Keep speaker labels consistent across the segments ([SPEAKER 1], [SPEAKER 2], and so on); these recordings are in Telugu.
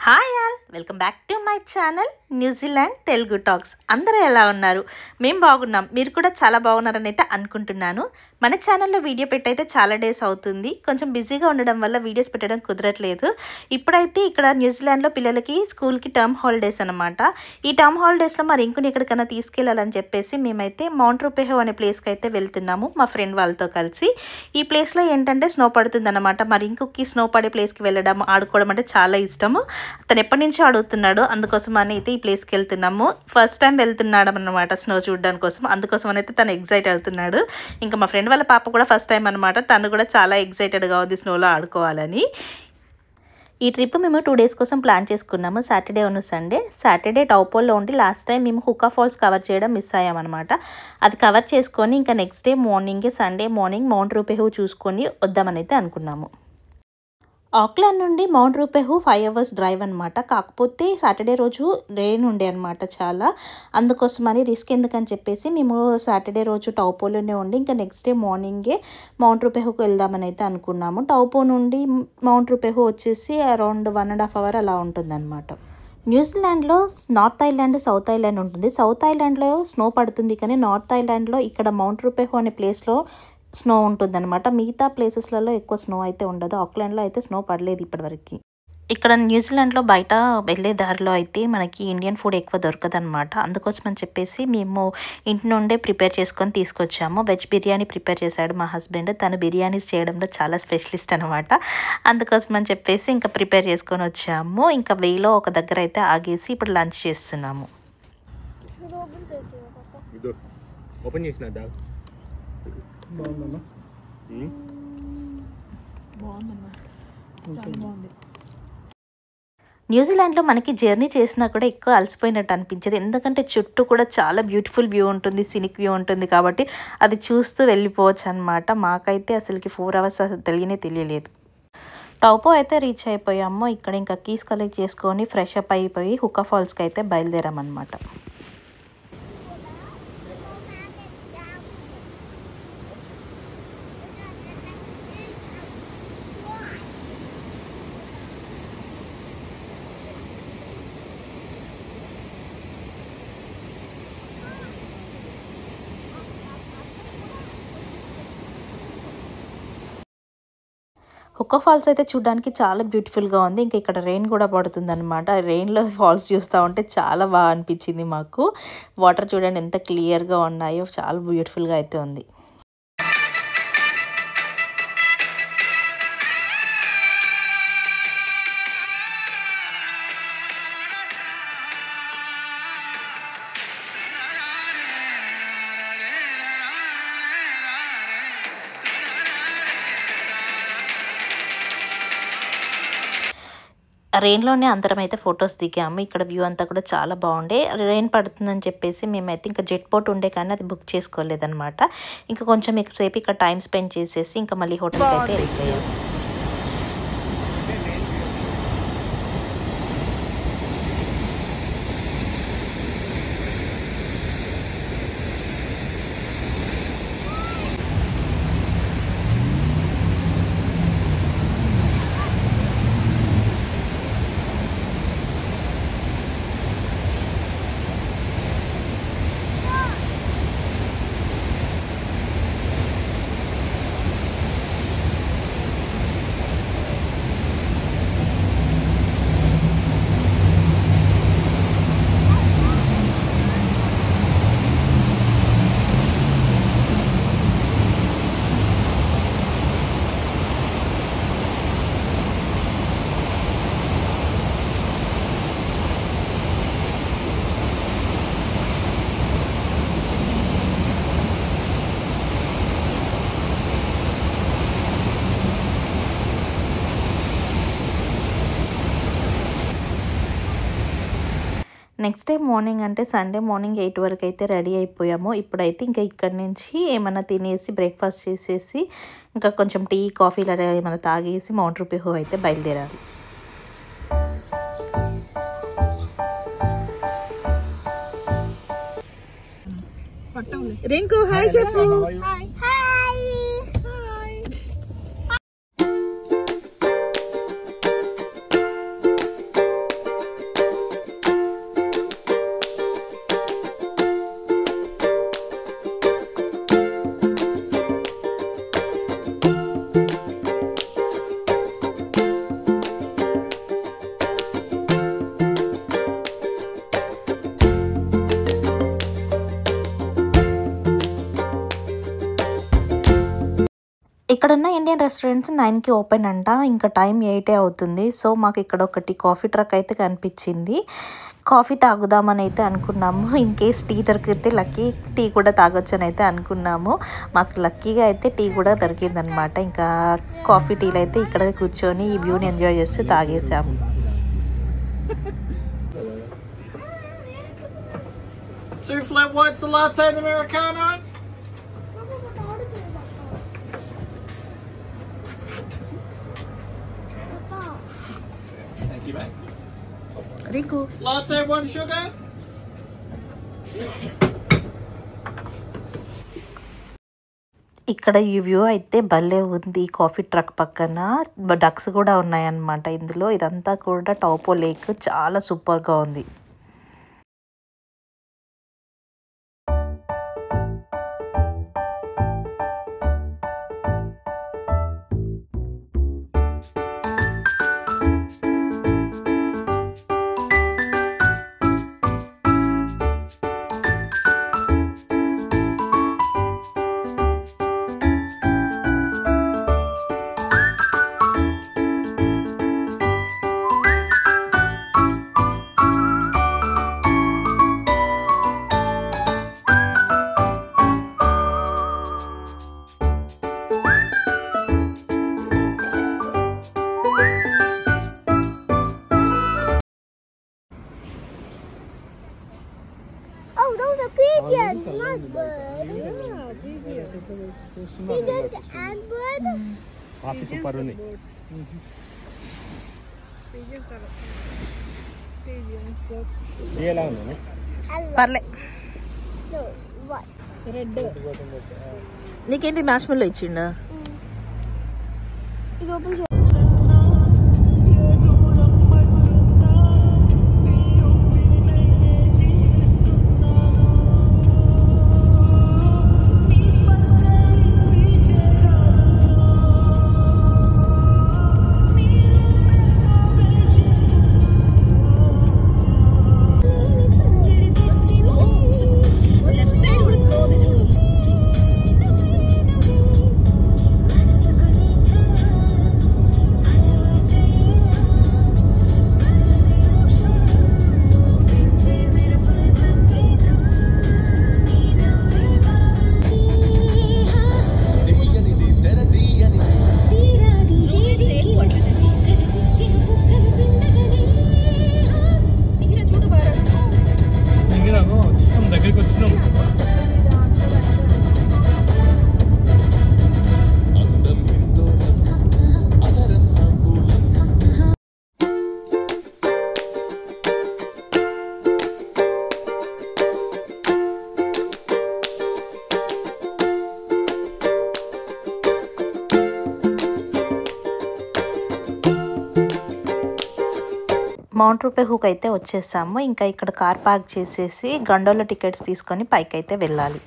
[SPEAKER 1] Hi all, welcome back to my channel New Zealand Telugu talks. అందరూ ఎలా ఉన్నారు? మేము బాగున్నాం, మీరు కూడా చాలా బాగున్నారని అయితే అనుకుంటున్నాను. మన ఛానల్లో వీడియో పెట్టయితే చాలా డేస్ అవుతుంది. కొంచెం బిజీగా ఉండడం వల్ల వీడియోస్ పెట్టడం కుదరట్లేదు. ఇప్పుడైతే ఇక్కడ న్యూజిలాండ్లో పిల్లలకి స్కూల్కి టర్మ్ హాలిడేస్ అనమాట. ఈ టర్మ్ హాలిడేస్లో మరి ఇంకొన్ని ఎక్కడికైనా తీసుకెళ్లాలని చెప్పేసి మేమైతే మౌంట్ రూపెహో అనే ప్లేస్కి అయితే వెళ్తున్నాము మా ఫ్రెండ్ వాళ్ళతో కలిసి. ఈ ప్లేస్లో ఏంటంటే స్నో పడుతుంది అనమాట. మరి ఇంకొక స్నో పడే ప్లేస్కి వెళ్ళడం, ఆడుకోవడం అంటే చాలా ఇష్టము. తను ఎప్పటి నుంచో అడుగుతున్నాడు, అందుకోసం అని అయితే ఈ ప్లేస్కి వెళ్తున్నాము. ఫస్ట్ టైం వెళ్తున్నాడు అనమాట స్నో చూడడానికి కోసం. అందుకోసం అని అయితే తను ఎగ్జైట్ అవుతున్నాడు. ఇంకా మా ఫ్రెండ్ వాళ్ళ పాప కూడా ఫస్ట్ టైం అనమాట. తను కూడా చాలా ఎగ్జైటెడ్గా ఉంది స్నోలో ఆడుకోవాలని. ఈ ట్రిప్ మేము 2 days కోసం ప్లాన్ చేసుకున్నాము, సాటర్డే ఉన్న సండే. సాటర్డే టౌపోల్లో ఉండి లాస్ట్ టైం మేము హుకా ఫాల్స్ కవర్ చేయడం మిస్ అయ్యామన్నమాట. అది కవర్ చేసుకొని ఇంకా నెక్స్ట్ డే మార్నింగే సండే మార్నింగ్ మౌంట్ రూపెహో చూసుకొని వద్దామని అయితే అనుకున్నాము. ఆక్లాండ్ నుండి మౌంట్ రూపెహో 5 hours డ్రైవ్ అనమాట. కాకపోతే సాటర్డే రోజు రెయిన్ ఉండే అనమాట చాలా. అందుకోసమని రిస్క్ ఎందుకని చెప్పేసి మేము సాటర్డే రోజు టౌపోలోనే ఉండి ఇంకా నెక్స్ట్ డే మార్నింగే మౌంట్ రూపెహోకి వెళ్దామని అయితే అనుకున్నాము. టౌపో నుండి మౌంట్ రూపెహో వచ్చేసి అరౌండ్ 1.5 hours అలా ఉంటుందన్నమాట. న్యూజిలాండ్లో నార్త్ ఐలాండ్, సౌత్ ఐలాండ్ ఉంటుంది. సౌత్ ఐలాండ్లో స్నో పడుతుంది, కానీ నార్త్ ఐలాండ్లో ఇక్కడ మౌంట్ రూపెహో అనే ప్లేస్లో స్నో ఉంటుందన్నమాట. మిగతా ప్లేసెస్లలో ఎక్కువ స్నో అయితే ఉండదు. ఆక్లాండ్లో అయితే స్నో పడలేదు ఇప్పటివరకు. ఇక్కడ న్యూజిలాండ్లో బయట వెళ్ళే దారిలో అయితే మనకి ఇండియన్ ఫుడ్ ఎక్కువ దొరకదు అనమాట. అందుకోసం అని చెప్పేసి మేము ఇంటి నుండే ప్రిపేర్ చేసుకొని తీసుకొచ్చాము. వెజ్ బిర్యానీ ప్రిపేర్ చేశాడు మా హస్బెండ్. తను బిర్యానీస్ చేయడంలో చాలా స్పెషలిస్ట్ అనమాట. అందుకోసం అని చెప్పేసి ఇంకా ప్రిపేర్ చేసుకొని వచ్చాము. ఇంకా వేలో ఒక దగ్గర అయితే ఆగేసి ఇప్పుడు లంచ్ చేస్తున్నాము. న్యూజిలాండ్లో మనకి జర్నీ చేసినా కూడా ఎక్కువ అలసిపోయినట్టు అనిపించేది. ఎందుకంటే చుట్టూ కూడా చాలా బ్యూటిఫుల్ వ్యూ ఉంటుంది, సినిక్ వ్యూ ఉంటుంది కాబట్టి అది చూస్తూ వెళ్ళిపోవచ్చు అనమాట. మాకైతే అసలుకి 4 hours అసలు తెలియలేదు. టౌపో అయితే రీచ్ అయిపోయాము. ఇక్కడ ఇంకా కీస్ కలెక్ట్ చేసుకొని ఫ్రెష్ అప్ అయిపోయి హుకా ఫాల్స్కి అయితే బయలుదేరామన్నమాట. హుకా ఫాల్స్ అయితే చూడడానికి చాలా బ్యూటిఫుల్గా ఉంది. ఇంకా ఇక్కడ రెయిన్ కూడా పడుతుంది అనమాట. రెయిన్లో ఫాల్స్ చూస్తూ ఉంటే చాలా బాగా అనిపించింది మాకు. వాటర్ చూడండి ఎంత క్లియర్గా ఉన్నాయో, చాలా బ్యూటిఫుల్గా అయితే ఉంది. రెయిన్లోనే అందరం అయితే ఫొటోస్ దిగాము. ఇక్కడ వ్యూ అంతా కూడా చాలా బాగుండే. రెయిన్ పడుతుందని చెప్పేసి మేమైతే ఇంకా జెట్ బోట్ ఉండే కానీ అది బుక్ చేసుకోలేదన్నమాట. ఇంకా కొంచెం ఎక్కువసేపు ఇక్కడ టైం స్పెండ్ చేసేసి ఇంకా మళ్ళీ హోటల్కి అయితే వెళ్ళిపోయాము. నెక్స్ట్ డే మార్నింగ్ అంటే సండే మార్నింగ్ 8 వరకు అయితే రెడీ అయిపోయాము. ఇప్పుడైతే ఇంకా ఇక్కడ నుంచి ఏమైనా తినేసి బ్రేక్ఫాస్ట్ చేసేసి ఇంకా కొంచెం టీ, కాఫీలు అలా ఏమైనా తాగేసి మౌంట్ రూపెహో అయితే బయలుదేరాలి. రింకు హాయ్ చెప్పు. ఇక్కడున్న ఇండియన్ రెస్టారెంట్స్ 9కి ఓపెన్ అంట. ఇంకా టైం 8 అవుతుంది. సో మాకు ఇక్కడ ఒకటి కాఫీ ట్రక్ అయితే కనిపించింది. కాఫీ తాగుదామని అయితే అనుకున్నాము. ఇన్ కేస్ టీ దొరికితే లక్కీ టీ కూడా తాగొచ్చు అని అయితే అనుకున్నాము. మాకు లక్కీగా అయితే టీ కూడా దొరికిందనమాట. ఇంకా కాఫీ టీలు అయితే ఇక్కడ కూర్చొని ఈ వ్యూని ఎంజాయ్ చేస్తూ తాగేసాము.
[SPEAKER 2] Two flat whites, a latte and Americano. Thank you, mate.
[SPEAKER 1] Riku.
[SPEAKER 2] Latte, one sugar.
[SPEAKER 1] ఇక్కడ ఈ వ్యూ అయితే భలే ఉంది. కాఫీ ట్రక్ పక్కన డక్స్ కూడా ఉన్నాయన్నమాట ఇందులో. ఇదంతా కూడా టాపో లేక్, చాలా సూపర్గా ఉంది.
[SPEAKER 3] Oh, those are pigeons, not birds. Yeah, pigeons. Pigeons and birds.
[SPEAKER 2] Happy super running.
[SPEAKER 4] Pigeons are pigeons.
[SPEAKER 2] ये लाओ ना.
[SPEAKER 1] పర్లే.
[SPEAKER 3] No, what?
[SPEAKER 4] Red.
[SPEAKER 1] నీకేంటి మ్యాష్మెల్లో ఇచ్చిండా?
[SPEAKER 3] It opens your.
[SPEAKER 1] Mount RuPay hook అయితే వచ్చేసాము. ఇంకా ఇక్కడ కార్ పార్క్ చేసేసి గండోలా టికెట్స్ తీసుకొని పైకి అయితే వెళ్ళాలి.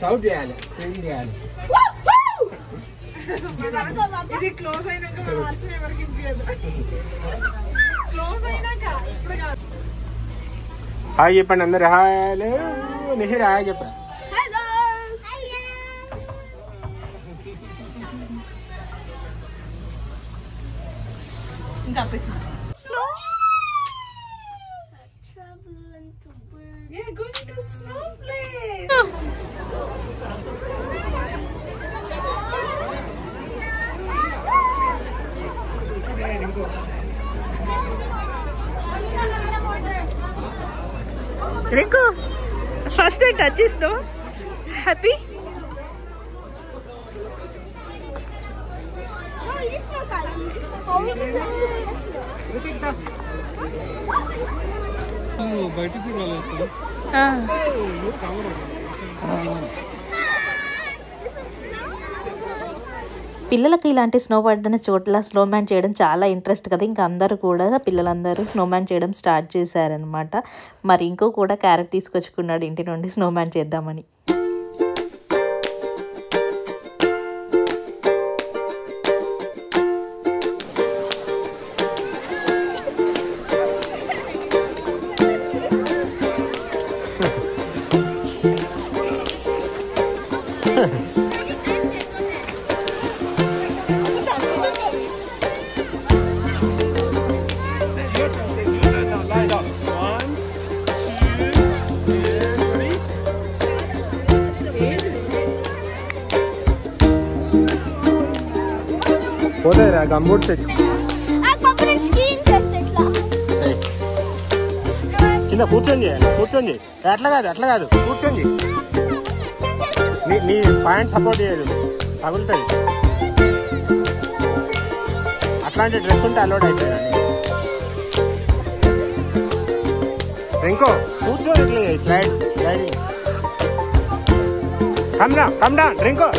[SPEAKER 2] Shout చేయాలి, స్క్రీన్ చేయాలి.
[SPEAKER 4] ఇది క్లోజ్ అయినాక మనం అర్చన ఎవరికి ఇవ్వదు. క్లోజ్ అయినాక ఇప్పుడు కాదు.
[SPEAKER 2] హాయ్ చెప్పండి అందరు. హాయ్ నిహిర్ హాయ్ చెప్పరా.
[SPEAKER 3] Hello.
[SPEAKER 1] ఇంకా ఆపేసింది.
[SPEAKER 4] We are going to snow place.
[SPEAKER 1] Rinku first time touch చేస్తున్నావు హ్యాపీ
[SPEAKER 2] బయటికి రాలేదు
[SPEAKER 1] పిల్లలకి ఇలాంటి స్నో పడిన చోట్ల స్నోమ్యాన్ చేయడం చాలా ఇంట్రెస్ట్ కదా. ఇంకా అందరూ కూడా పిల్లలందరూ స్నోమ్యాన్ చేయడం స్టార్ట్ చేశారనమాట. మరి ఇంకో కూడా క్యారెట్ తీసుకొచ్చుకున్నాడు ఇంటి నుండి స్నోమ్యాన్ చేద్దామని.
[SPEAKER 2] పోతాయిరా గంబూట్ తెచ్చు కింద కూర్చొని చేయాలి. కూర్చొని అట్లా కాదు కూర్చొని నీ పాయింట్ సపోర్ట్ చేయదు తగులుతుంది. అట్లాంటి డ్రెస్ ఉంటే అలౌడ్ అవుతాయండి. ఇంకో కూర్చొని ఇట్లా స్లైడింగ్ కమ్ డౌన్ రింకో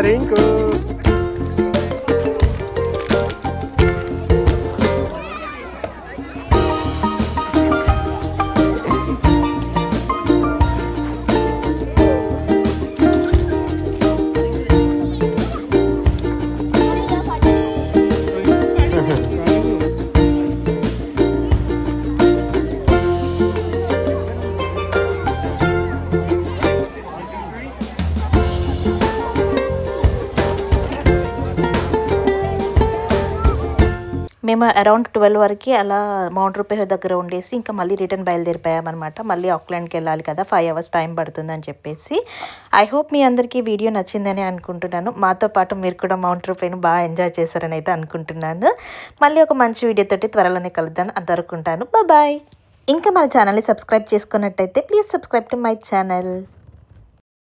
[SPEAKER 2] రింకు
[SPEAKER 1] మేము అరౌండ్ 12 వరకు అలా మౌంట్ రూపే దగ్గర ఉండేసి ఇంకా మళ్ళీ రిటర్న్ బయలుదేరిపోయామన్నమాట. మళ్ళీ ఆక్లాండ్కి వెళ్ళాలి కదా, 5 hours టైం పడుతుందని చెప్పేసి. ఐ హోప్ మీ అందరికీ వీడియో నచ్చిందని అనుకుంటున్నాను. మాతో పాటు మీరు కూడా మౌంట్ రూపేను బాగా ఎంజాయ్ చేశారని అయితే అనుకుంటున్నాను. మళ్ళీ ఒక మంచి వీడియోతోటి త్వరలోనే కలుద్దాను అందరుకుంటాను. బాయ్. ఇంకా మన ఛానల్ని సబ్స్క్రైబ్ చేసుకున్నట్టయితే please subscribe to my channel.